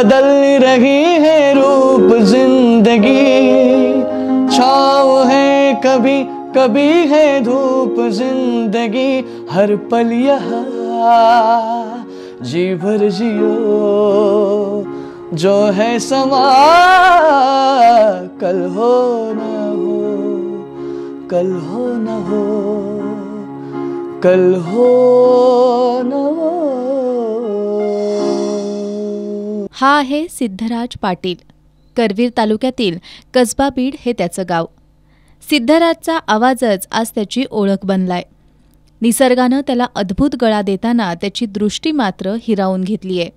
बदल रही है रूप जिंदगी, छाँव है कभी कभी है धूप जिंदगी, हर पल यहाँ जी भर जियो, जो है समा कल हो न हो, कल हो न हो, कल हो न हो. हा आहे सिद्धराज पाटील. करवीर तालुक्यातील कसबा बीड हे त्याचं गाव. सिद्धराजचा आवाजच आज त्याची ओळख बनलाय. निसर्गानं त्याला अद्भुत गळा देताना त्याची दृष्टी मात्र हिरावून घेतलीये.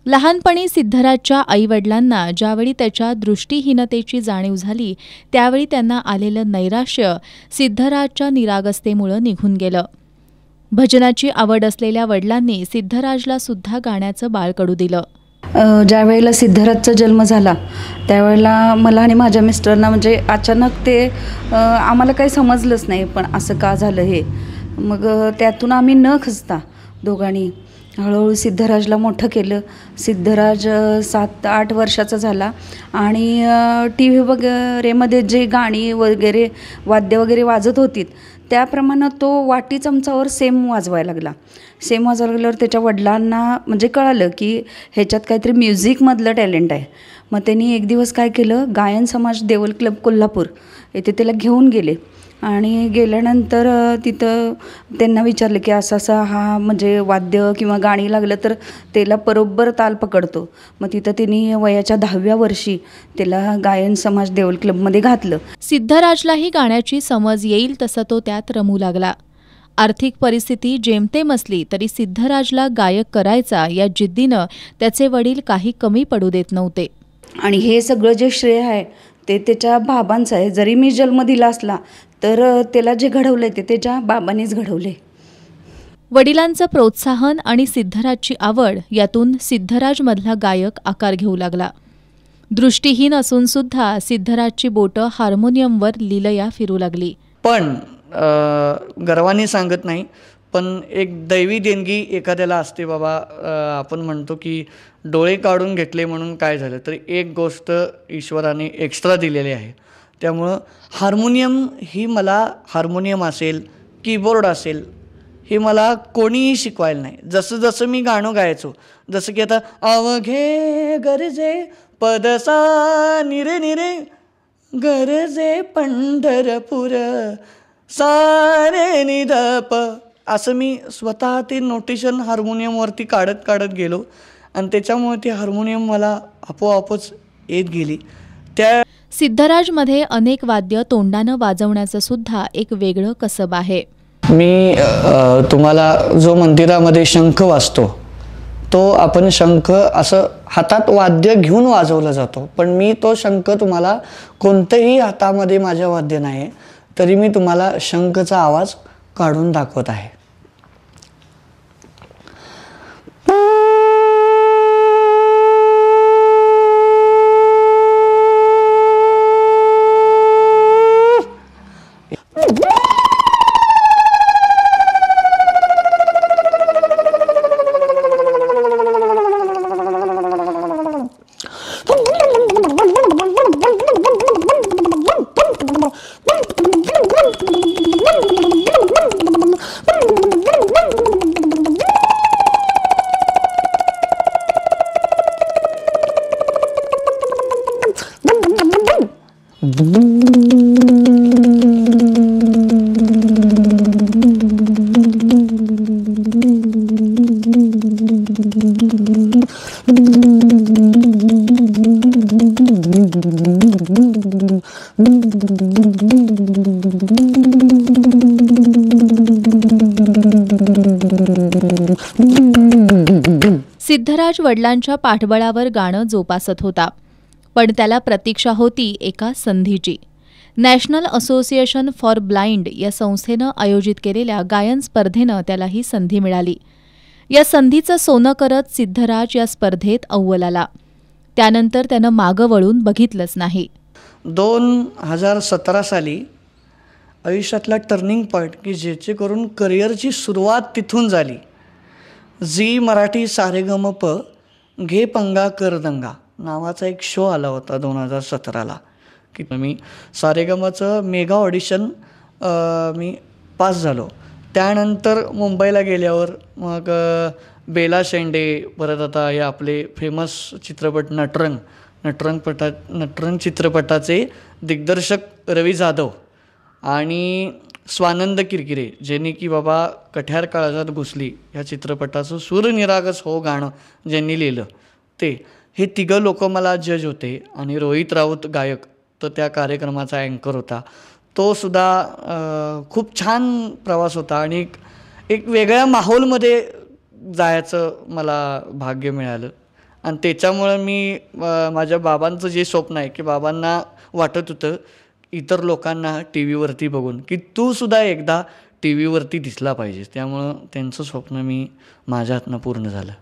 लहानपणी सिद्धराजच्या आईवडिलांना ज्यावेळी त्याच्या दृष्टीहीनतेची जाणीव झाली त्यावेळी त्यांना आलेलं नैराश्य सिद्धराजच्या निरागसतेमुळं निघून गेलं. भजनाची आवड असलेल्या वडिलांनी सिद्धराजला सुद्धा गाण्याचं बाळकडू दिलं. ज्या वेळेला सिद्धराजचा जन्म झाला त्यावेळेला मला आणि माझ्या मिस्टरना म्हणजे अचानक ते आम्हाला काही समजलंच नाही, पण असं का झालं हे. मग त्यातून आम्ही न खचता दोघांनी हळूहळू सिद्धराजला मोठं केलं. सिद्धराज 7-8 वर्षाचा झाला आणि टी व्ही वगैरेमध्ये जे गाणी वगैरे वाद्य वगैरे वाजत होती त्याप्रमाणे तो वाटी चमचावर सेम वाजवायला लागला. सेम वाजवायला लागल्यावर त्याच्या वडिलांना म्हणजे कळालं की ह्याच्यात काहीतरी म्युझिकमधलं टॅलेंट आहे. मग त्यांनी एक दिवस काय केलं, गायन समाज देवल क्लब कोल्हापूर येथे त्याला घेऊन गेले आणि गेल्यानंतर तिथं त्यांना विचारलं की असं असं हा म्हणजे वाद्य किंवा गाणी लागलं तर त्याला बरोबर ताल पकडतो. मग तिथं त्यांनी वयाच्या 10व्या वर्षी त्याला गायन समाज देवल क्लबमध्ये घातलं. सिद्धराजलाही गाण्याची समज येईल तसं तो त्यात रमू लागला. आर्थिक परिस्थिती जेमतेम असली तरी सिद्धराजला गायक करायचा या जिद्दीनं त्याचे वडील काही कमी पडू देत नव्हते. आणि हे सगळं जे श्रेय आहे ते त्याच्या बाबांचं आहे. जरी मी जन्म दिला असला तर त्याला जे घडवलंय ते त्याच्या बाबांनीच घडवले. वडिलांचं प्रोत्साहन आणि सिद्धराजची आवड यातून सिद्धराजमधला गायक आकार घेऊ लागला. दृष्टीहीन असून सुद्धा सिद्धराजची बोटं हार्मोनियमवर लीलया फिरू लागली. पण गर्वाने सांगत नाही, पण एक दैवी देणगी एखाद्याला असते बाबा. आपण म्हणतो की डोळे काढून घेतले म्हणून काय झालं, तर एक गोष्ट ईश्वराने एक्स्ट्रा दिलेली आहे. त्यामुळं हार्मोनियम असेल, कीबोर्ड असेल, हे मला कोणीही शिकवायला नाही. जसं जसं मी गाणं गायचो, जसं की आता अवघे गरजे पदसा निरे निरे गरजे पंढरपूर सारे निधप, असं मी स्वतः ते नोटेशन हार्मोनियमवरती काढत गेलो आणि त्याच्यामुळे ती हार्मोनियम मला आपोआपच येत गेली. त्या सिद्धराजमध्ये अनेक वाद्य तोंडानं वाजवण्याचं सुद्धा एक वेगळं कसब आहे. मी तुम्हाला जो मंदिरामध्ये शंख वाजतो तो आपण शंख असं हातात वाद्य घेऊन वाजवला जातो, पण मी तो शंख तुम्हाला कोणत्याही हातामध्ये माझ्या वाद्य नाही तरी मी तुम्हाला शंखचा आवाज काढून दाखवत आहे. सिद्धराज वडिलांच्या पाठबळावर गाणं जोपासत होता, पण त्याला प्रतीक्षा होती एका संधीची. नॅशनल असोसिएशन फॉर ब्लाइंड या संस्थेनं आयोजित केलेल्या गायन स्पर्धेनं त्याला ही संधी मिळाली. या संधीचं सोनं करत सिद्धराज या स्पर्धेत अव्वल आला. त्यानंतर त्यानं मागं वळून बघितलंच नाही. 2017 साली आयुष्यातला टर्निंग पॉईंट की ज्याचे करून करिअरची सुरुवात तिथून झाली. झी मराठी सारेगमप घे पंगा कर दंगा नावाचा एक शो आला होता 2017ला, की मी सारेगमचं मेगा ऑडिशन मी पास झालो. त्यानंतर मुंबईला गेल्यावर मग बेला शेंडे, परत आता हे आपले फेमस चित्रपट नटरंग चित्रपटाचे दिग्दर्शक रवी जाधव आणि स्वानंद किरकिरे, ज्यांनी की बाबा कठ्यार काळजात घुसली ह्या चित्रपटाचं सूर निरागस हो गाणं ज्यांनी लिहिलं हे तिघं लोक मला जज होते. आणि रोहित राऊत गायक तर त्या कार्यक्रमाचा अँकर होता. तो सुद्धा खूप छान प्रवास होता आणि एक वेगळ्या माहोलमध्ये जायचं मला भाग्य मिळालं. आणि त्याच्यामुळं मी माझ्या बाबांचं जे स्वप्न आहे, की बाबांना वाटत होतं इतर लोकांना टी व्हीवरती बघून की तू सुद्धा एकदा टी व्हीवरती दिसला पाहिजेस, त्यामुळं त्यांचं स्वप्न मी माझ्या हातनं पूर्ण झालं.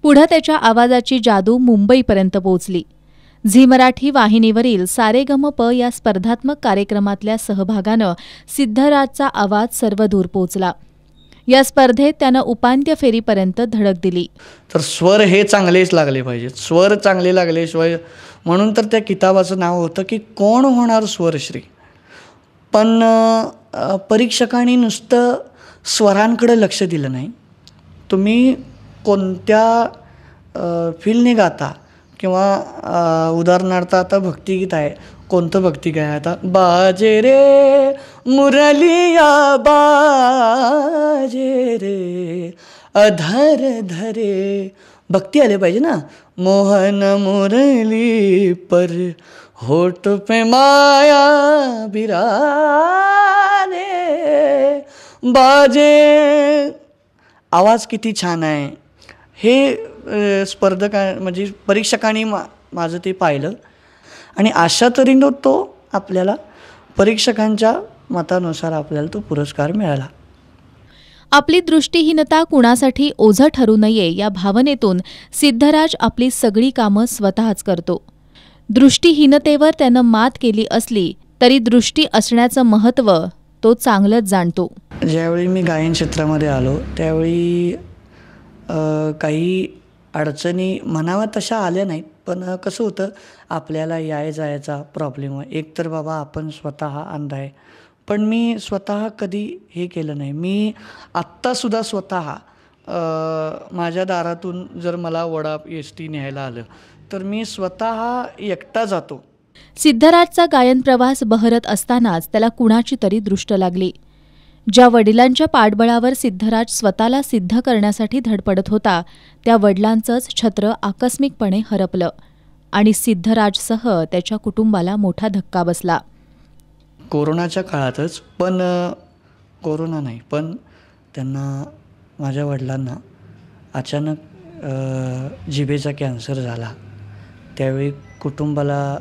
पुढं त्याच्या आवाजाची जादू मुंबईपर्यंत पोहोचली. झी मराठी वाहिनीवरील सारेगमप या स्पर्धात्मक कार्यक्रमातल्या सहभागानं सिद्धराजचा आवाज सर्वदूर पोहोचला. या स्पर्धेत त्यानं उपांत्य फेरीपर्यंत धडक दिली. तर स्वर हे चांगलेच लागले पाहिजेत. स्वर चांगले लागल्याशिवाय, म्हणून तर त्या किताबाचं नाव होतं की कोण होणार स्वरश्री. पण परीक्षकांनी नुसतं स्वरांकडे लक्ष दिलं नाही. तुम्ही कोणत्या फीलने गाता, किंवा उदाहरणार्थ आता भक्तिगीत आहे, कोणतं भक्तिगीत आहे आता, बाजे रे मुरलिया बाजे रे अधर धरे, भक्ती आले पाहिजे ना. मोहन मुरली पर होठ पे माया बिराने बाजे. आवाज किती छान आहे हे म्हणजे परीक्षकांनी माझं ते पाहिलं आणि अशा तऱ्हेनं तो आपल्याला परीक्षकांच्या मतानुसार आपल्याला तो पुरस्कार मिळाला. आपली दृष्टीहीनता कुणासाठी ओझं ठरू नये या भावनेतून सिद्धराज आपली सगळी कामं स्वतःच करतो. दृष्टीहीनतेवर त्यानं मात केली असली तरी दृष्टी असण्याचं महत्त्व तो चांगलंच जाणतो. ज्यावेळी मी गायन क्षेत्रामध्ये आलो त्यावेळी काही अडचणी म्हणाव्या तशा आल्या नाहीत, पण कसं होतं आपल्याला जायचा प्रॉब्लेम आहे. एक तर बाबा आपण स्वतः अंध आहे, पण मी स्वतः कधी हे केलं नाही. मी आत्तासुद्धा स्वतः माझ्या दारातून जर मला वडा एस टी न्यायला आलं तर मी स्वतः एकटा जातो. सिद्धराजचा गायन प्रवास बहरत असतानाच त्याला कुणाची तरी दृष्ट लागली. ज्या वडिलांच्या पाठबळावर सिद्धराज स्वतःला सिद्ध करण्यासाठी धडपडत होता त्या वडिलांचंच छत्र आकस्मिकपणे हरपलं आणि सिद्धराजसह त्याच्या कुटुंबाला मोठा धक्का बसला. कोरोनाच्या काळातच, पण कोरोना नाही, पण त्यांना माझ्या वडिलांना अचानक जिभेचा कॅन्सर झाला. त्यावेळी कुटुंबाला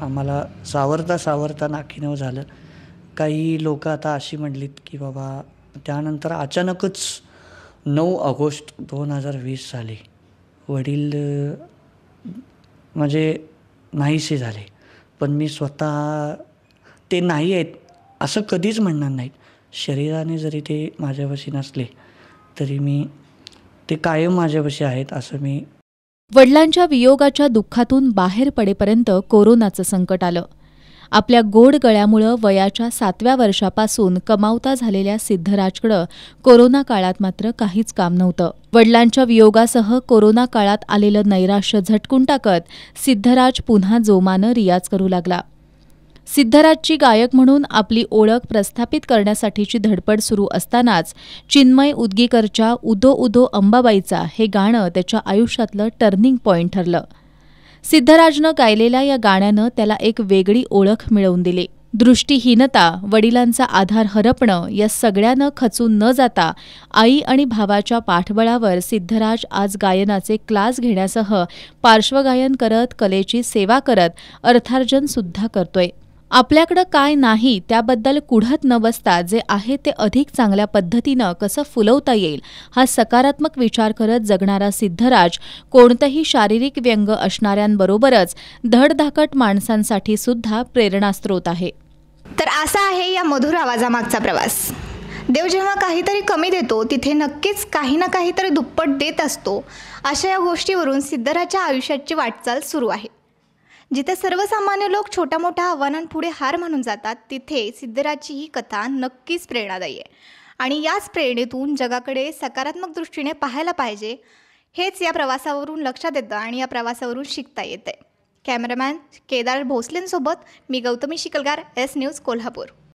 आम्हाला सावरता नाकीनव झालं. काही लोक आता अशी म्हणलीत की बाबा त्यानंतर अचानकच 9 ऑगस्ट 2020 साली वडील म्हणजे नाहीसे झाले. पण मी स्वतः ते नाही आहेत असं कधीच म्हणणार नाहीत. शरीराने जरी ते माझ्यापाशी नसले तरी मी ते कायम माझ्यापाशी आहेत असं मी. वडिलांच्या वियोगाच्या दुःखातून बाहेर पडेपर्यंत कोरोनाचं संकट आलं. आपल्या गोड गळ्यामुळं वयाच्या 7व्या वर्षापासून कमावता झालेल्या सिद्धराजकडं कोरोना काळात मात्र काहीच काम नव्हतं. वडिलांच्या वियोगासह कोरोना काळात आलेलं नैराश्य झटकून टाकत सिद्धराज पुन्हा जोमानं रियाज करू लागला. सिद्धराजची गायक म्हणून आपली ओळख प्रस्थापित करण्यासाठीची धडपड सुरू असतानाच चिन्मय उदगीकरच्या उदो उदो अंबाबाईचा हे गाणं त्याच्या आयुष्यातलं टर्निंग पॉइंट ठरलं. सिद्धराजनं गायलेल्या या गाण्यानं त्याला एक वेगळी ओळख मिळवून दिली. दृष्टीहीनता, वडिलांचा आधार हरपणं या सगळ्यानं खचून न जाता आई आणि भावाच्या पाठबळावर सिद्धराज आज गायनाचे क्लास घेण्यासह पार्श्वगायन करत, कलेची सेवा करत अर्थार्जन सुद्धा करतोय. आपल्याकडं काय नाही त्याबद्दल कुढत न बसता जे आहे ते अधिक चांगल्या पद्धतीनं कसं फुलवता येईल हा सकारात्मक विचार करत जगणारा सिद्धराज कोणतंही शारीरिक व्यंग असणाऱ्यांबरोबरच धडधाकट माणसांसाठी सुद्धा प्रेरणास्त्रोत आहे. तर असा आहे या मधुर आवाजामागचा प्रवास. देव जेव्हा काहीतरी कमी देतो तिथे नक्कीच काही ना काहीतरी दुप्पट देत असतो. अशा या गोष्टीवरून सिद्धराजच्या आयुष्याची वाटचाल सुरू आहे. जिथे सर्वसामान्य लोक छोट्या मोठ्या आव्हानांपुढे हार मानून जातात, तिथे सिद्धराजची ही कथा नक्कीच प्रेरणादायी आहे. आणि याच प्रेरणेतून जगाकडे सकारात्मक दृष्टीने पाहायला पाहिजे, हेच या प्रवासावरून लक्षात येतं आणि या प्रवासावरून शिकता येतं. कॅमेरामॅन केदार भोसलेंसोबत मी गौतमी शिकलगार, एस न्यूज कोल्हापूर.